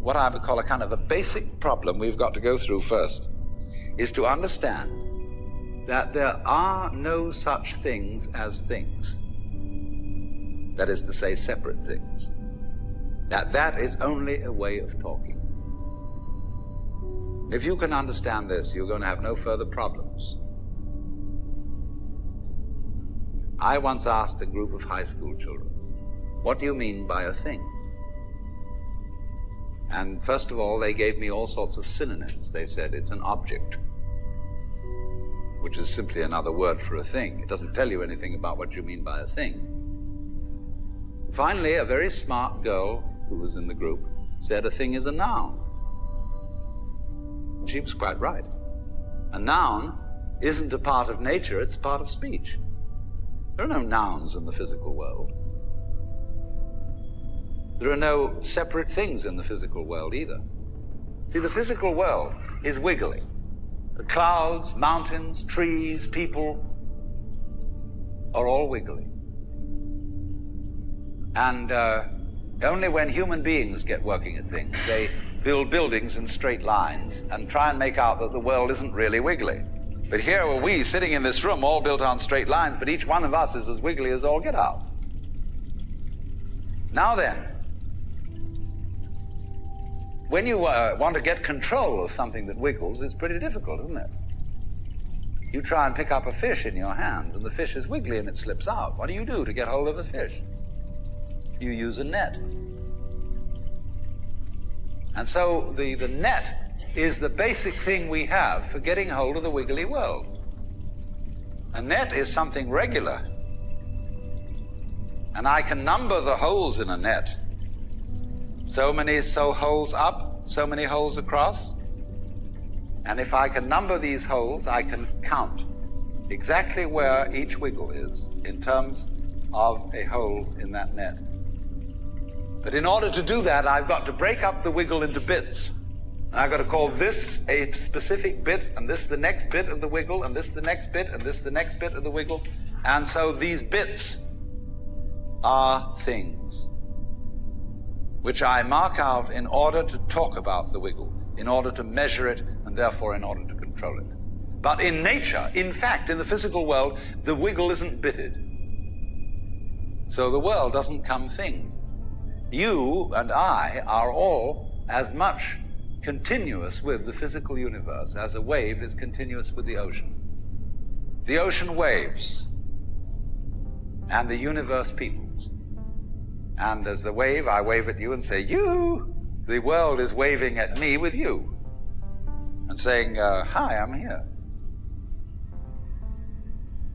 what I would call a kind of a basic problem we've got to go through first, is to understand that there are no such things as things. That is to say, separate things. That is only a way of talking. If you can understand this, you're going to have no further problems. I once asked a group of high school children, what do you mean by a thing? And first of all, they gave me all sorts of synonyms. They said it's an object, which is simply another word for a thing. It doesn't tell you anything about what you mean by a thing. Finally, a very smart girl who was in the group said a thing is a noun. She was quite right. A noun isn't a part of nature, it's a part of speech. There are no nouns in the physical world. There are no separate things in the physical world either. See, the physical world is wiggling. The clouds, mountains, trees, people are all wiggling. And only when human beings get working at things, they build buildings in straight lines and try and make out that the world isn't really wiggly. But here are we sitting in this room all built on straight lines, but each one of us is as wiggly as all get out. Now then, when you want to get control of something that wiggles, it's pretty difficult, isn't it? You try and pick up a fish in your hands, and the fish is wiggly and it slips out. What do you do to get hold of the fish? You use a net. And so the net is the basic thing we have for getting hold of the wiggly world. A net is something regular. And I can number the holes in a net. So many holes up, so many holes across. And if I can number these holes, I can count exactly where each wiggle is in terms of a hole in that net. But in order to do that, I've got to break up the wiggle into bits. And I've got to call this a specific bit, and this the next bit of the wiggle, and this the next bit, and this the next bit of the wiggle. And so these bits are things, which I mark out in order to talk about the wiggle, in order to measure it, and therefore in order to control it. But in nature, in fact, in the physical world, the wiggle isn't bitted. So the world doesn't come thing. You and I are all as much continuous with the physical universe as a wave is continuous with the ocean. The ocean waves, and the universe peoples. And as the wave, I wave at you and say, you! The world is waving at me with you and saying, hi, I'm here.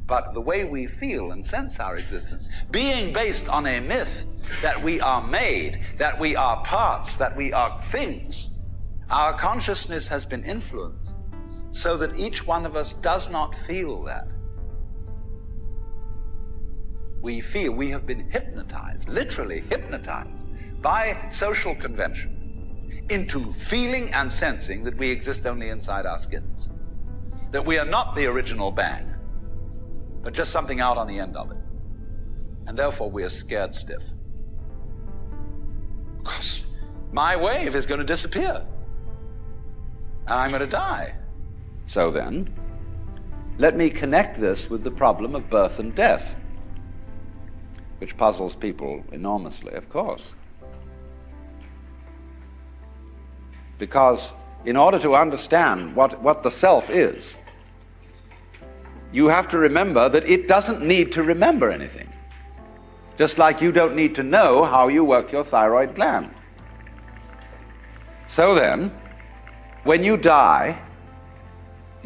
But the way we feel and sense our existence, being based on a myth that we are made, that we are parts, that we are things, our consciousness has been influenced so that each one of us does not feel that. We feel we have been hypnotized, literally hypnotized, by social convention into feeling and sensing that we exist only inside our skins, that we are not the original bang, but just something out on the end of it. And therefore we are scared stiff. Because my wave is going to disappear. And I'm going to die. So then, let me connect this with the problem of birth and death, which puzzles people enormously, of course. Because in order to understand what the self is, you have to remember that it doesn't need to remember anything. Just like you don't need to know how you work your thyroid gland. So then, when you die,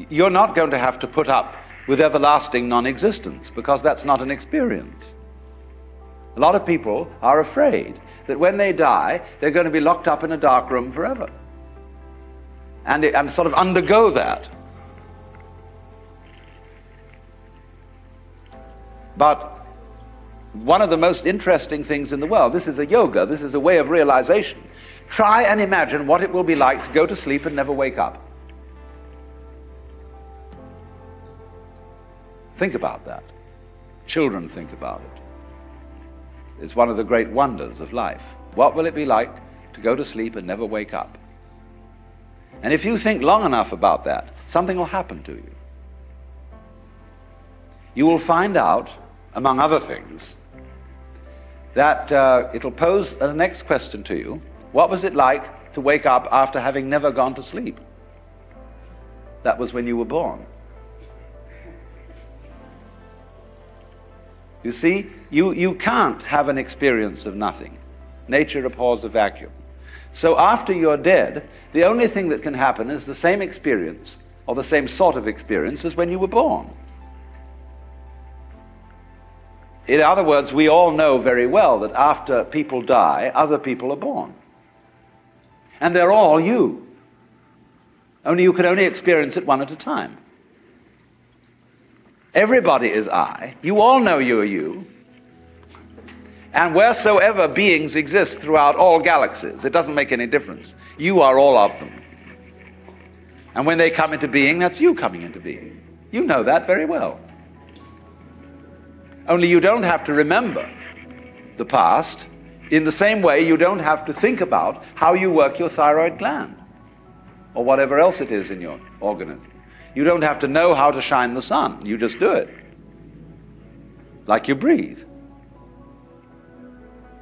you're not going to have to put up with everlasting non-existence, because that's not an experience. A lot of people are afraid that when they die, they're going to be locked up in a dark room forever. And sort of undergo that. But one of the most interesting things in the world, this is a yoga, this is a way of realization. Try and imagine what it will be like to go to sleep and never wake up. Think about that. Children think about it. It's one of the great wonders of life. What will it be like to go to sleep and never wake up. And if you think long enough about that, something will happen to you. You will find out, among other things, that it'll pose the next question to you: what was it like to wake up after having never gone to sleep? That was when you were born. You see, you can't have an experience of nothing. Nature abhors a vacuum. So after you're dead, the only thing that can happen is the same experience, or the same sort of experience, as when you were born. In other words, we all know very well that after people die, other people are born. And they're all you. Only you can only experience it one at a time. Everybody is I. You all know you are you. And wheresoever beings exist throughout all galaxies, it doesn't make any difference. You are all of them. And when they come into being, that's you coming into being. You know that very well. Only you don't have to remember the past. In the same way, you don't have to think about how you work your thyroid gland or whatever else it is in your organism. You don't have to know how to shine the sun. You just do it. Like you breathe.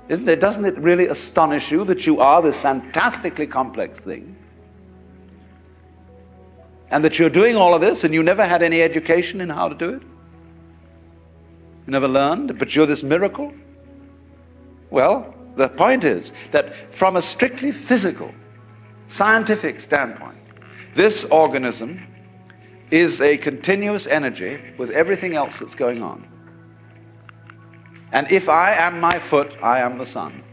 Doesn't it really astonish you that you are this fantastically complex thing? And that you're doing all of this and you never had any education in how to do it? You never learned, but you're this miracle? Well, the point is that from a strictly physical, scientific standpoint, this organism is a continuous energy with everything else that's going on. And if I am my foot, I am the sun.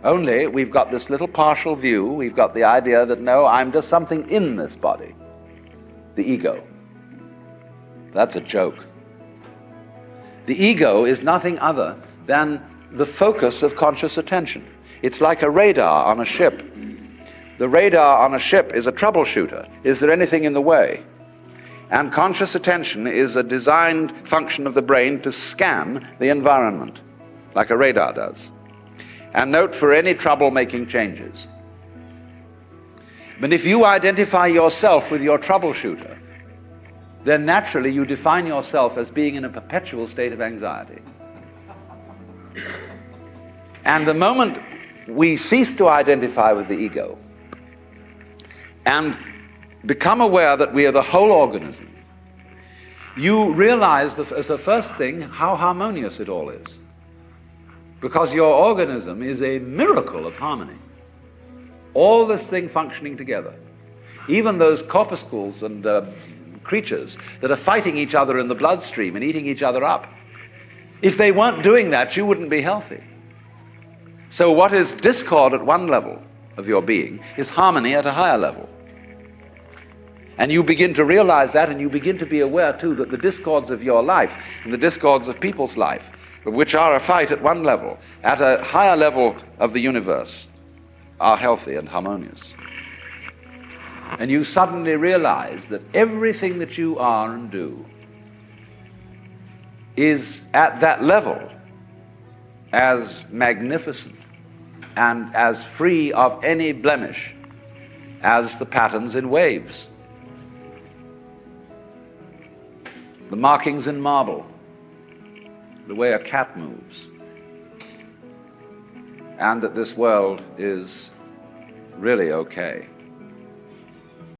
Only we've got this little partial view. We've got the idea that, no, I'm just something in this body. The ego. That's a joke. The ego is nothing other than the focus of conscious attention. It's like a radar on a ship. The radar on a ship is a troubleshooter. Is there anything in the way? And conscious attention is a designed function of the brain to scan the environment, like a radar does, and note for any trouble-making changes. But if you identify yourself with your troubleshooter, then naturally you define yourself as being in a perpetual state of anxiety. And the moment we cease to identify with the ego and become aware that we are the whole organism, you realize as the first thing how harmonious it all is. Because your organism is a miracle of harmony. All this thing functioning together. Even those corpuscles and creatures that are fighting each other in the bloodstream and eating each other up. If they weren't doing that, you wouldn't be healthy. So what is discord at one level of your being is harmony at a higher level. And you begin to realize that, and you begin to be aware too that the discords of your life and the discords of people's life, which are a fight at one level, at a higher level of the universe, are healthy and harmonious. And you suddenly realize that everything that you are and do is at that level as magnificent and as free of any blemish as the patterns in waves, the markings in marble, the way a cat moves, and that this world is really okay.